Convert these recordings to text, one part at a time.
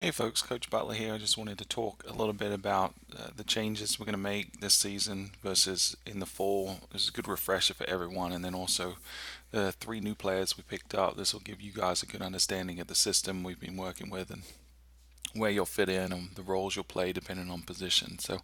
Hey folks, Coach Butler here. I just wanted to talk a little bit about the changes we're going to make this season versus in the fall. This is a good refresher for everyone, and then also the three new players we picked up. This will give you guys a good understanding of the system we've been working with and where you'll fit in and the roles you'll play depending on position. So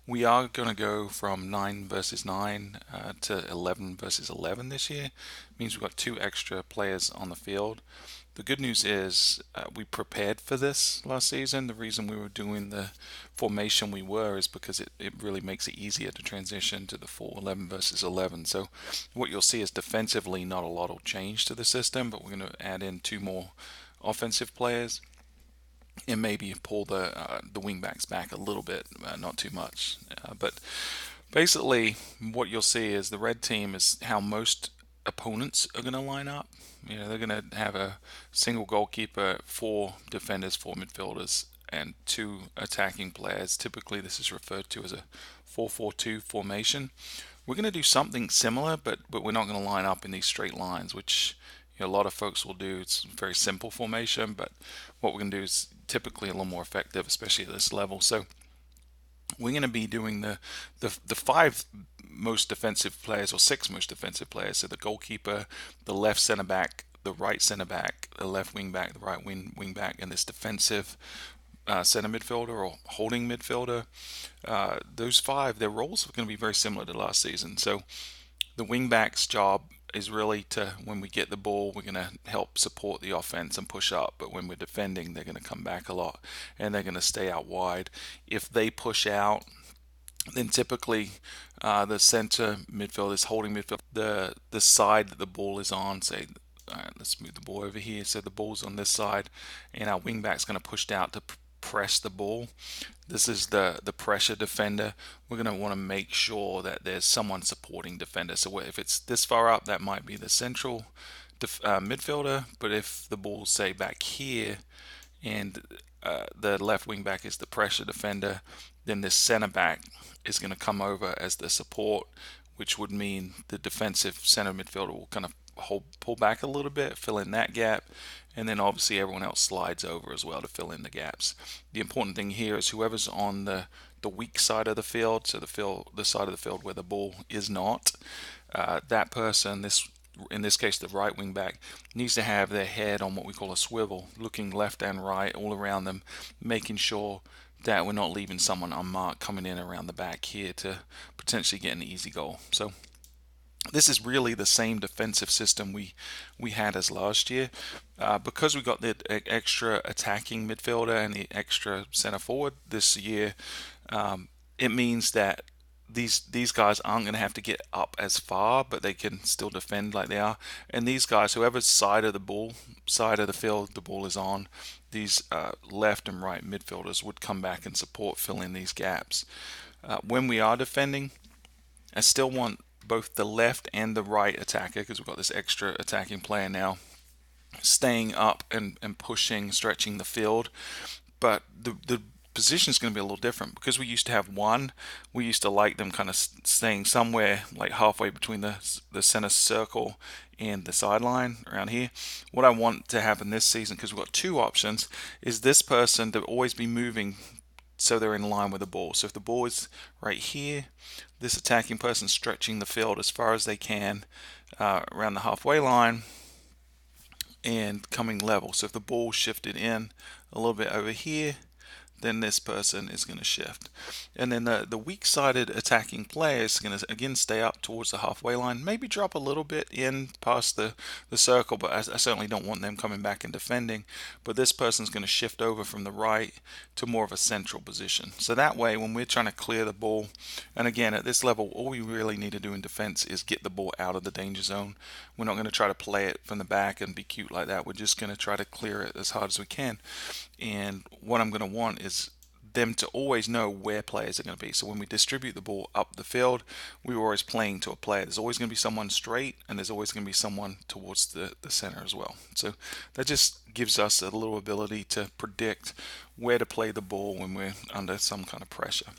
we are going to go from 9 versus 9 to 11 versus 11 this year. It means we've got two extra players on the field. The good news is we prepared for this last season. The reason we were doing the formation we were is because it really makes it easier to transition to the full 11 versus 11. So what you'll see is defensively not a lot will change to the system, but we're going to add in two more offensive players and maybe pull the wingbacks back a little bit, not too much. But basically, what you'll see is the red team is how most opponents are going to line up. They're going to have a single goalkeeper, four defenders, four midfielders, and two attacking players. Typically, this is referred to as a 4-4-2 formation. We're going to do something similar, but we're not going to line up in these straight lines, which a lot of folks will do. It's a very simple formation, but what we're going to do is typically a little more effective, especially at this level. So we're going to be doing the five most defensive players or six most defensive players. So the goalkeeper, the left center back, the right center back, the left wing back, the right wing back, and this defensive center midfielder or holding midfielder. Those five, their roles are going to be very similar to last season. So the wingback's job is really to, when we get the ball, we're going to help support the offense and push up. But when we're defending, they're going to come back a lot and they're going to stay out wide. If they push out, then typically the center midfield is holding midfield. The side that the ball is on, say, all right, let's move the ball over here. So the ball's on this side, and our wingback's going to push out to press the ball. This is the pressure defender. We're going to want to make sure that there's someone supporting defender. So if it's this far up, that might be the central midfielder. But if the ball's, say, back here and the left wing back is the pressure defender, then this center back is going to come over as the support, which would mean the defensive center midfielder will kind of pull back a little bit, fill in that gap, and then obviously everyone else slides over as well to fill in the gaps. The important thing here is whoever's on the weak side of the field, so the side of the field where the ball is not, that person, this in this case the right wing back, needs to have their head on what we call a swivel, looking left and right all around them, making sure that we're not leaving someone unmarked coming in around the back here to potentially get an easy goal. So this is really the same defensive system we had as last year. Because we got the extra attacking midfielder and the extra center forward this year, it means that these guys aren't going to have to get up as far, but they can still defend like they are. And these guys, whoever's side of the field the ball is on, these left and right midfielders would come back and support, fill in these gaps. When we are defending, I still want both the left and the right attacker, because we've got this extra attacking player now, staying up and pushing, stretching the field. But the position is going to be a little different because we used to have one. We used to like them kind of staying somewhere like halfway between the center circle and the sideline around here. What I want to happen this season, because we've got two options, is this person to always be moving so they're in line with the ball. So if the ball is right here, this attacking person stretching the field as far as they can around the halfway line and coming level. So if the ball shifted in a little bit over here, then this person is going to shift. And then the weak-sided attacking player is going to, again, stay up towards the halfway line, maybe drop a little bit in past the circle, but I certainly don't want them coming back and defending. But this person's going to shift over from the right to more of a central position. So that way, when we're trying to clear the ball, and again, at this level, all we really need to do in defense is get the ball out of the danger zone. We're not going to try to play it from the back and be cute like that. We're just going to try to clear it as hard as we can. And what I'm going to want is them to always know where players are going to be. So when we distribute the ball up the field, we were always playing to a player. There's always going to be someone straight, and there's always going to be someone towards the center as well. So that just gives us a little ability to predict where to play the ball when we're under some kind of pressure.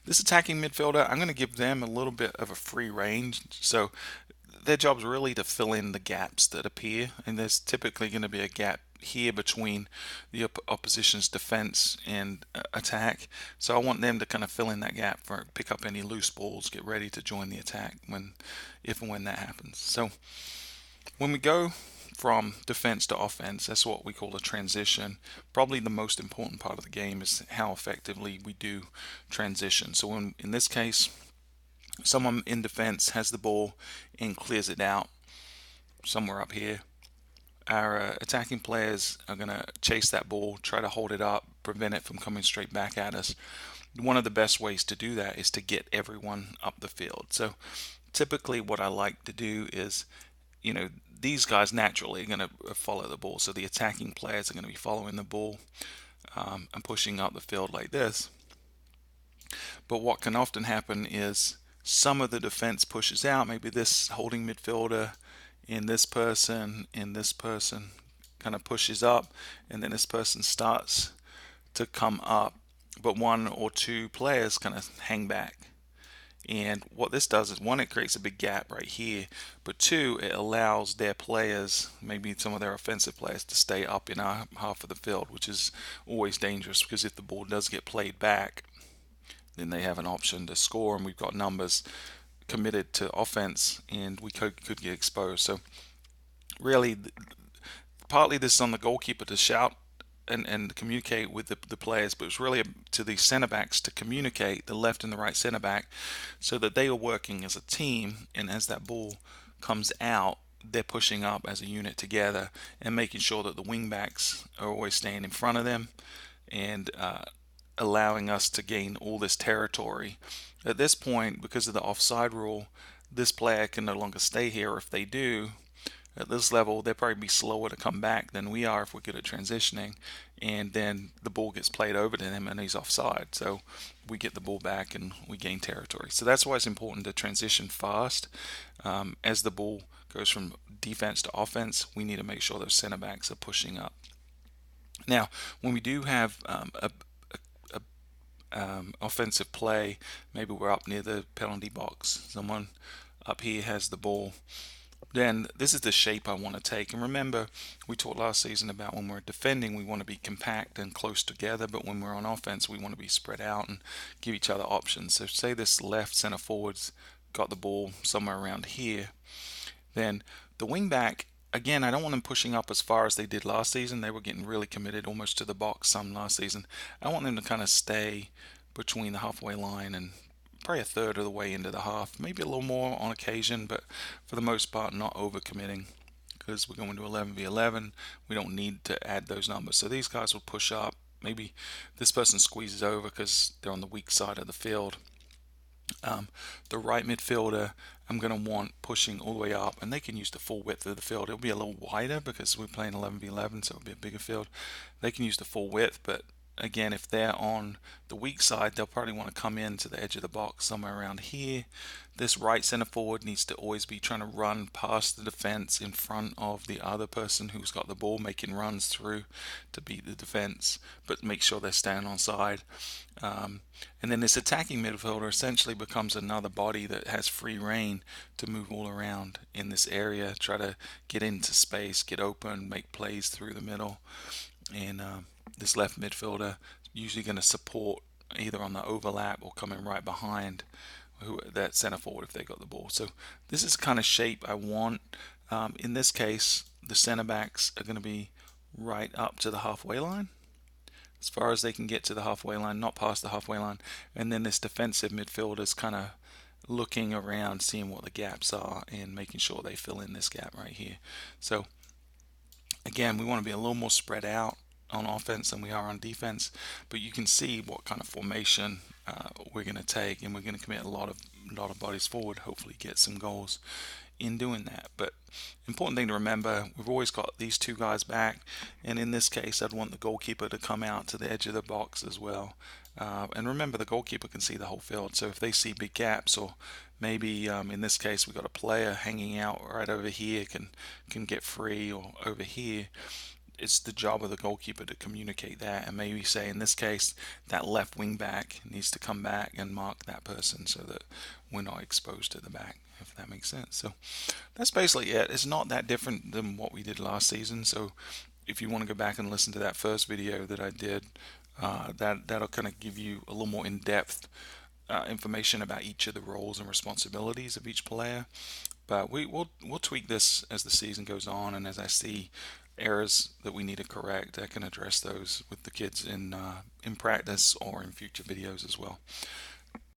This attacking midfielder, I'm going to give them a little bit of a free range. So their job is really to fill in the gaps that appear, and there's typically going to be a gap here between the opposition's defense and attack. So I want them to kind of fill in that gap for pick up any loose balls, get ready to join the attack if and when that happens. So when we go from defense to offense, that's what we call a transition. Probably the most important part of the game is how effectively we do transition. So in this case, someone in defense has the ball and clears it out somewhere up here. Our attacking players are going to chase that ball, try to hold it up, prevent it from coming straight back at us. One of the best ways to do that is to get everyone up the field. So typically what I like to do is, these guys naturally are going to follow the ball. So the attacking players are going to be following the ball and pushing up the field like this. But what can often happen is some of the defense pushes out, maybe this holding midfielder and this person kind of pushes up, and then this person starts to come up, but one or two players kind of hang back. And what this does is, one, it creates a big gap right here, but two, it allows their players, maybe some of their offensive players, to stay up in our half of the field, which is always dangerous because if the ball does get played back, then they have an option to score, and we've got numbers committed to offense, and we could get exposed. So really, partly this is on the goalkeeper to shout and communicate with the players, but it's really to the centre backs to communicate, the left and the right centre back, so that they are working as a team, and as that ball comes out, they're pushing up as a unit together and making sure that the wing backs are always staying in front of them and allowing us to gain all this territory. At this point, because of the offside rule, this player can no longer stay here. If they do, at this level, they'll probably be slower to come back than we are if we're good at transitioning. And then the ball gets played over to him and he's offside. So we get the ball back and we gain territory. So that's why it's important to transition fast. As the ball goes from defense to offense, we need to make sure those center backs are pushing up. Now, when we do have offensive play, maybe we're up near the penalty box, someone up here has the ball, then this is the shape I want to take. And remember, we talked last season about when we're defending, we want to be compact and close together, but when we're on offense, we want to be spread out and give each other options. So say this left center forward's got the ball somewhere around here, then the wing back, again, I don't want them pushing up as far as they did last season. They were getting really committed almost to the box some last season. I want them to kind of stay between the halfway line and probably a third of the way into the half, maybe a little more on occasion, but for the most part not overcommitting, because we're going to 11v11. We don't need to add those numbers. So these guys will push up. Maybe this person squeezes over because they're on the weak side of the field. The right midfielder, I'm going to want pushing all the way up, and they can use the full width of the field. It'll be a little wider because we're playing 11v11, so it'll be a bigger field. They can use the full width, but again, if they're on the weak side, they'll probably want to come in to the edge of the box somewhere around here. This right center forward needs to always be trying to run past the defense in front of the other person who's got the ball, making runs through to beat the defense, but make sure they're staying on side. And then this attacking midfielder essentially becomes another body that has free reign to move all around in this area, try to get into space, get open, make plays through the middle. And this left midfielder usually going to support either on the overlap or coming right behind that center forward if they got the ball. So this is kind of shape I want. In this case, the center backs are going to be right up to the halfway line, as far as they can get to the halfway line, not past the halfway line. And then this defensive midfielder is kind of looking around, seeing what the gaps are and making sure they fill in this gap right here. So again, we want to be a little more spread out on offense than we are on defense, but you can see what kind of formation we're going to take, and we're going to commit a lot of bodies forward, hopefully get some goals in doing that. But important thing to remember, we've always got these two guys back, and in this case I'd want the goalkeeper to come out to the edge of the box as well. And remember, the goalkeeper can see the whole field, so if they see big gaps, or maybe in this case we got a player hanging out right over here can get free, or over here, it's the job of the goalkeeper to communicate that and maybe say, in this case, that left wing back needs to come back and mark that person so that we're not exposed to the back, if that makes sense. So that's basically it. It's not that different than what we did last season. So if you want to go back and listen to that first video that I did, that'll kind of give you a little more in-depth information about each of the roles and responsibilities of each player. But we'll tweak this as the season goes on, and as I see errors that we need to correct, I can address those with the kids in practice or in future videos as well.